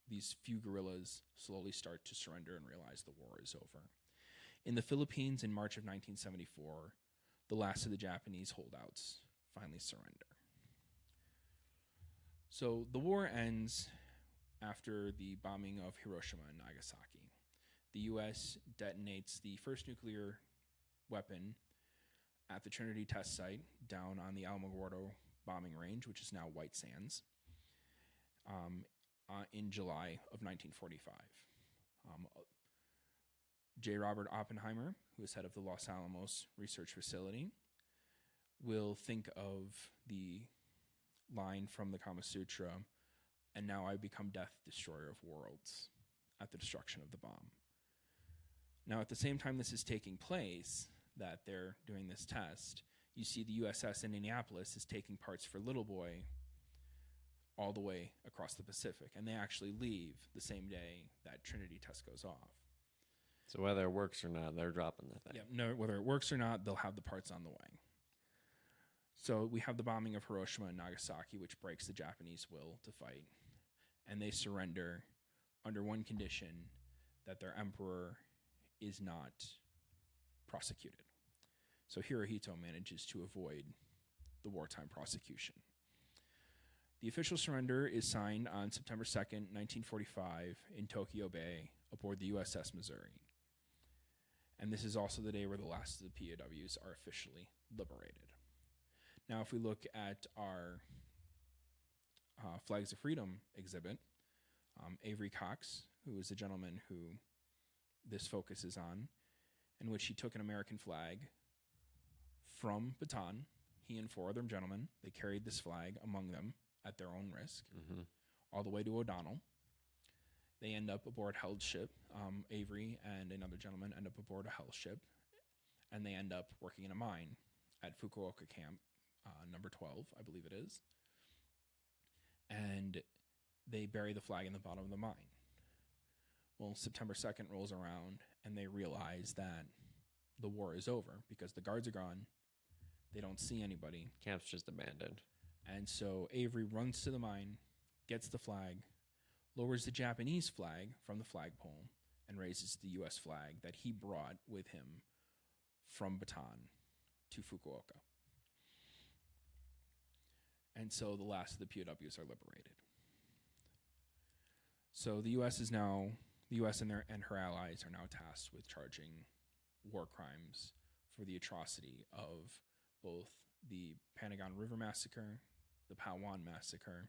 these few guerrillas slowly start to surrender and realize the war is over. In the Philippines in March of 1974, the last of the Japanese holdouts finally surrender. So the war ends after the bombing of Hiroshima and Nagasaki. The U.S. detonates the first nuclear weapon at the Trinity test site down on the Alamogordo bombing range, which is now White Sands, in July of 1945. J. Robert Oppenheimer, who is head of the Los Alamos Research Facility, will think of the line from the Kama Sutra, "And now I become death, destroyer of worlds," at the destruction of the bomb. Now, at the same time this is taking place, that they're doing this test, you see the USS Indianapolis is taking parts for Little Boy all the way across the Pacific, and they actually leave the same day that Trinity test goes off. So whether it works or not, they're dropping the thing. Yeah, no, whether it works or not, they'll have the parts on the way. So we have the bombing of Hiroshima and Nagasaki, which breaks the Japanese will to fight, and they surrender under one condition, that their emperor is not prosecuted. So Hirohito manages to avoid the wartime prosecution. The official surrender is signed on September 2nd, 1945 in Tokyo Bay aboard the USS Missouri. And this is also the day where the last of the POWs are officially liberated. Now, if we look at our Flags of Freedom exhibit, Avery Cox, who is the gentleman who this focuses on, in which he took an American flag from Bataan. He and four other gentlemen, they carried this flag among them at their own risk, all the way to O'Donnell. They end up aboard held ship. Avery and another gentleman end up aboard a held ship, and they end up working in a mine at Fukuoka Camp, number 12, I believe it is. And they bury the flag in the bottom of the mine. Well, September 2nd rolls around, and they realize that the war is over because the guards are gone. They don't see anybody. Camp's just abandoned. And so Avery runs to the mine, gets the flag, lowers the Japanese flag from the flagpole, and raises the U.S. flag that he brought with him from Bataan to Fukuoka. And so the last of the POWs are liberated. So the U.S. and her allies are now tasked with charging war crimes for the atrocity of both the Panagon River Massacre, the Pawan Massacre,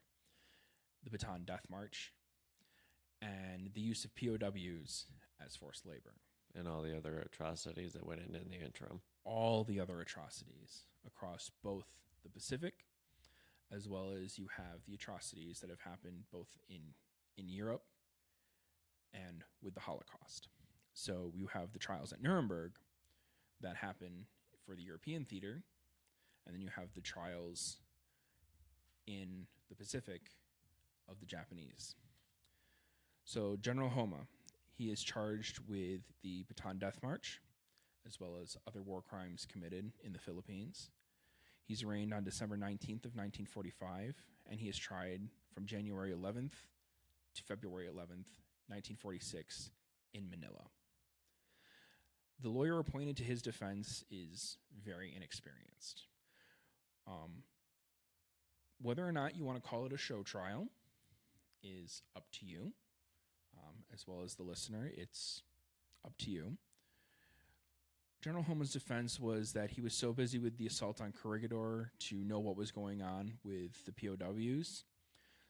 the Bataan Death March, and the use of POWs as forced labor. And all the other atrocities that went in the interim. All the other atrocities across both the Pacific, as well as you have the atrocities that have happened both in Europe and with the Holocaust. So you have the trials at Nuremberg that happen for the European theater, and then you have the trials in the Pacific of the Japanese. So General Homa, he is charged with the Bataan Death March, as well as other war crimes committed in the Philippines. He's arraigned on December 19th of 1945, and he is tried from January 11th to February 11th, 1946 in Manila. The lawyer appointed to his defense is very inexperienced. Whether or not you want to call it a show trial is up to you, as well as the listener. It's up to you. General Homa's defense was that he was so busy with the assault on Corregidor to know what was going on with the POWs,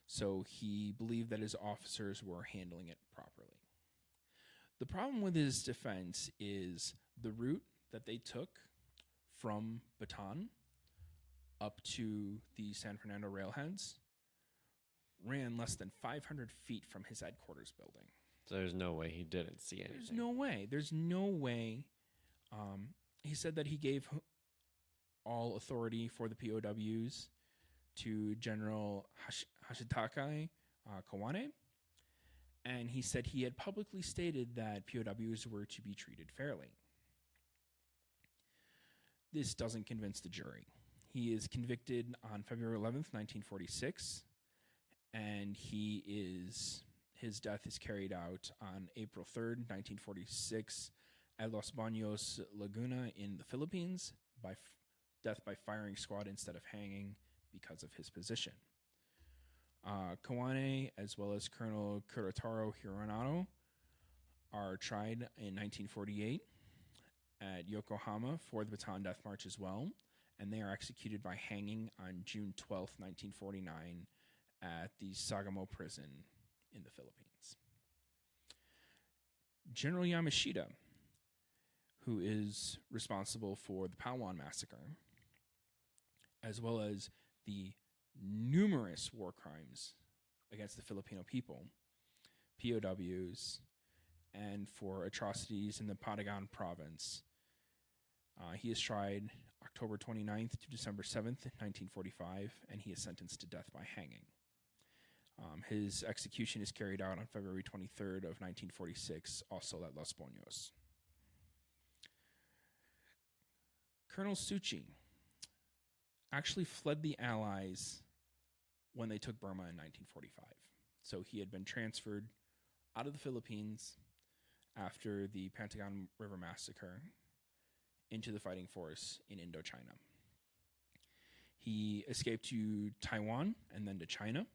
so he believed that his officers were handling it properly. The problem with his defense is the route that they took from Bataan up to the San Fernando railheads ran less than 500 feet from his headquarters building. So there's no way he didn't see anything. There's no way. He said that he gave all authority for the POWs to General Hashitake Kawane, and he said he had publicly stated that POWs were to be treated fairly. This doesn't convince the jury. He is convicted on February 11th, 1946, and his death is carried out on April 3rd, 1946, at Los Baños, Laguna in the Philippines, by death by firing squad instead of hanging because of his position. Kawane, as well as Colonel Kurataro Hironado, are tried in 1948 at Yokohama for the Bataan Death March as well, and they are executed by hanging on June 12th, 1949 at the Sagamo prison in the Philippines. General Yamashita, who is responsible for the Palawan massacre, as well as the numerous war crimes against the Filipino people, POWs, and for atrocities in the Patagon province. He is tried October 29th to December 7th, 1945, and he is sentenced to death by hanging. His execution is carried out on February 23rd of 1946, also at Los Baños. Colonel Suchi actually fled the Allies when they took Burma in 1945. So he had been transferred out of the Philippines after the Patagon River Massacre into the fighting force in Indochina. He escaped to Taiwan and then to China,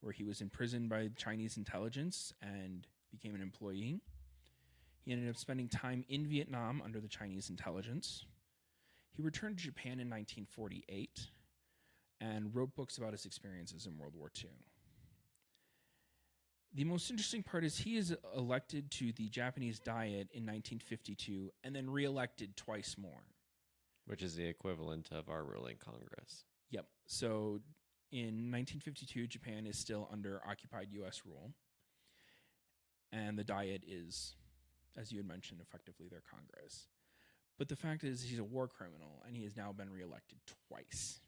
where he was imprisoned by Chinese intelligence and became an employee. He ended up spending time in Vietnam under the Chinese intelligence. He returned to Japan in 1948 and wrote books about his experiences in World War II. The most interesting part is he is elected to the Japanese Diet in 1952 and then reelected twice more. Which is the equivalent of our ruling Congress. Yep. So in 1952, Japan is still under occupied U.S. rule. And the Diet is, as you had mentioned, effectively their Congress. But the fact is, he's a war criminal, and he has now been reelected twice.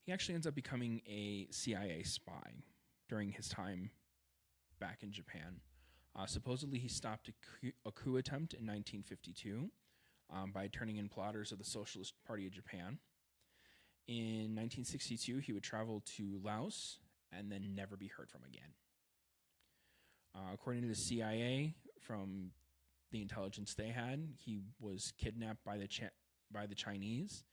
He actually ends up becoming a CIA spy during his time back in Japan. Supposedly, he stopped a coup attempt in 1952 by turning in plotters of the Socialist Party of Japan. In 1962, he would travel to Laos and then never be heard from again. According to the CIA, from the intelligence they had, he was kidnapped by the Chinese,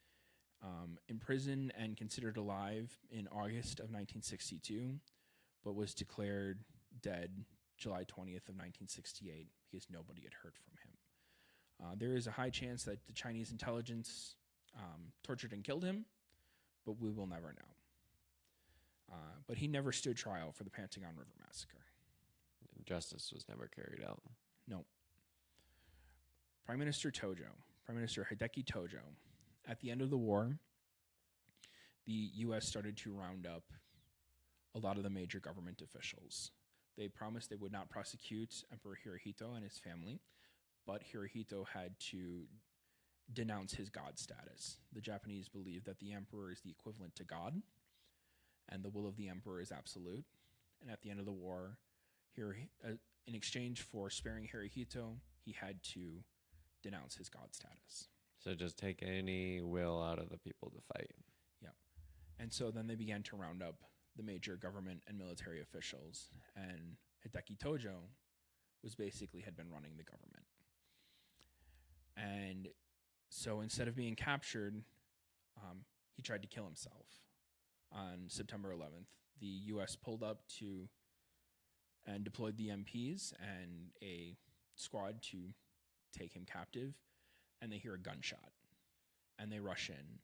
imprisoned and considered alive in August of 1962, but was declared dead July 20th of 1968 because nobody had heard from him. There is a high chance that the Chinese intelligence tortured and killed him, but we will never know. But he never stood trial for the Patagon River Massacre. Justice was never carried out. No. Prime Minister Hideki Tojo, at the end of the war, the U.S. started to round up a lot of the major government officials. They promised they would not prosecute Emperor Hirohito and his family, but Hirohito had to denounce his god status. The Japanese believe that the emperor is the equivalent to God, and the will of the emperor is absolute. And at the end of the war, in exchange for sparing Hirohito, he had to denounce his god status. So just take any will out of the people to fight. Yeah. And so then they began to round up the major government and military officials, and Hideki Tojo had been running the government. And so instead of being captured, he tried to kill himself. On September 11th, the U.S. pulled up to and deployed the MPs and a squad to take him captive, and they hear a gunshot, and they rush in,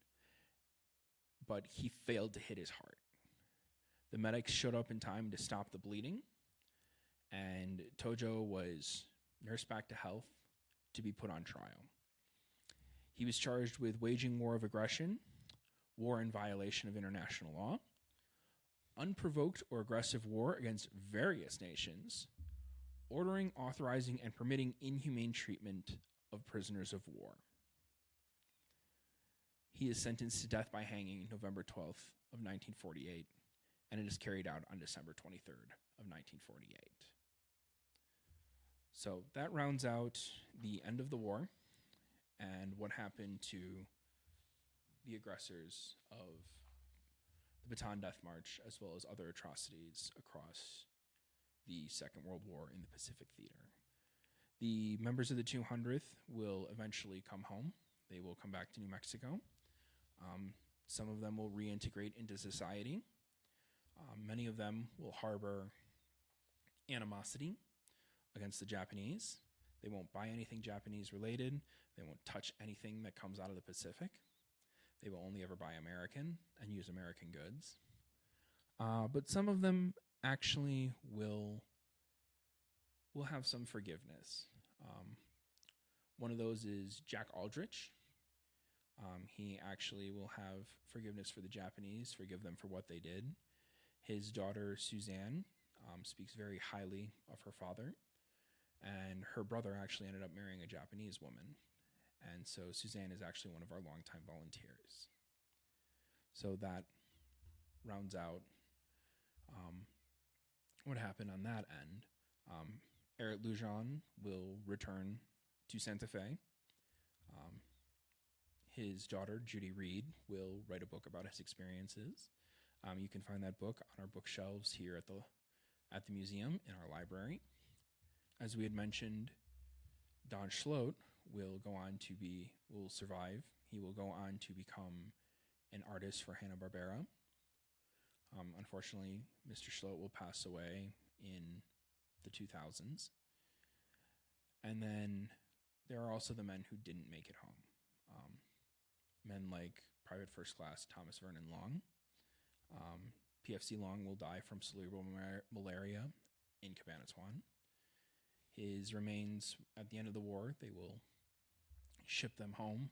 but he failed to hit his heart. The medics showed up in time to stop the bleeding, and Tojo was nursed back to health to be put on trial. He was charged with waging war of aggression, war in violation of international law, unprovoked or aggressive war against various nations, ordering, authorizing, and permitting inhumane treatment of prisoners of war. He is sentenced to death by hanging November 12th of 1948, and it is carried out on December 23rd of 1948. So that rounds out the end of the war and what happened to the aggressors of the Bataan Death March, as well as other atrocities across the Second World War in the Pacific Theater. The members of the 200th will eventually come home. They will come back to New Mexico. Some of them will reintegrate into society. Many of them will harbor animosity against the Japanese. They won't buy anything Japanese related. They won't touch anything that comes out of the Pacific. They will only ever buy American and use American goods. But some of them actually will have some forgiveness. One of those is Jack Aldrich. He actually will have forgiveness for the Japanese, forgive them for what they did. His daughter, Suzanne, speaks very highly of her father, and her brother actually ended up marrying a Japanese woman. And so Suzanne is actually one of our longtime volunteers. So that rounds out what happened on that end. Eric Lujan will return to Santa Fe. His daughter, Judy Reed, will write a book about his experiences. You can find that book on our bookshelves here at the museum in our library. As we had mentioned, Don Schlote will survive. He will go on to become an artist for Hanna-Barbera. Unfortunately, Mr. Schlote will pass away in the 2000s. And then there are also the men who didn't make it home. Men like Private First Class Thomas Vernon Long. PFC Long will die from cerebral malaria in Cabanatuan. His remains, at the end of the war, they will ship them home,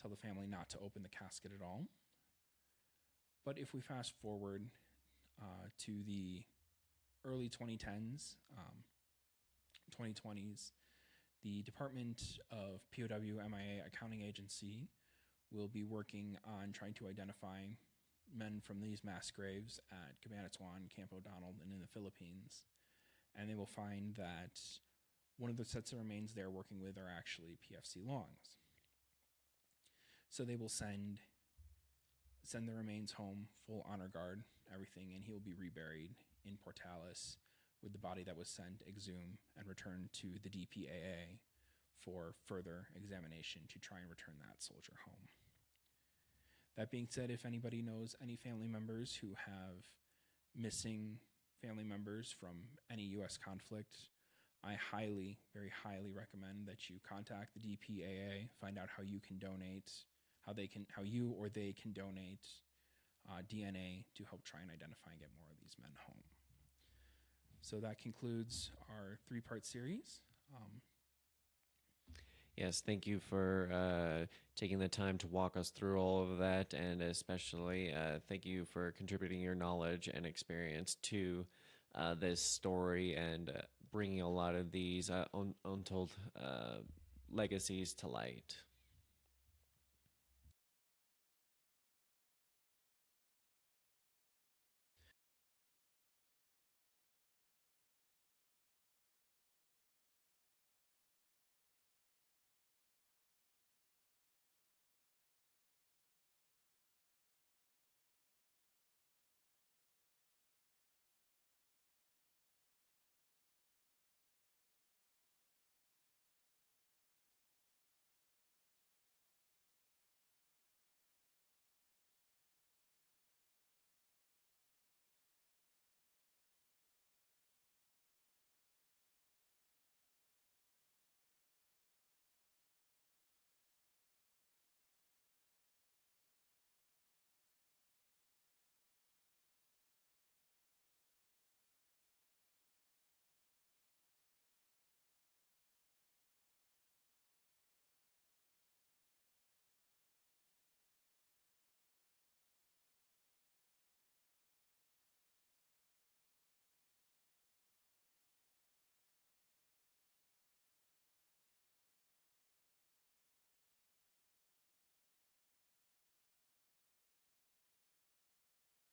tell the family not to open the casket at all. But if we fast forward to the early 2010s, 2020s, the Department of POW MIA Accounting Agency will be working on trying to identify men from these mass graves at Cabanatuan, Camp O'Donnell, and in the Philippines. And they will find that one of the sets of remains they're working with are actually PFC Longs. So they will send the remains home, full honor guard, everything, and he will be reburied in Portales with the body that was sent, exhumed, and returned to the DPAA for further examination to try and return that soldier home. That being said, if anybody knows any family members who have missing family members from any U.S. conflict, I highly, very highly recommend that you contact the DPAA, find out how you can donate, how you or they can donate DNA to help try and identify and get more of these men home. So that concludes our 3-part series. Yes, thank you for taking the time to walk us through all of that, and especially thank you for contributing your knowledge and experience to this story and bringing a lot of these untold legacies to light.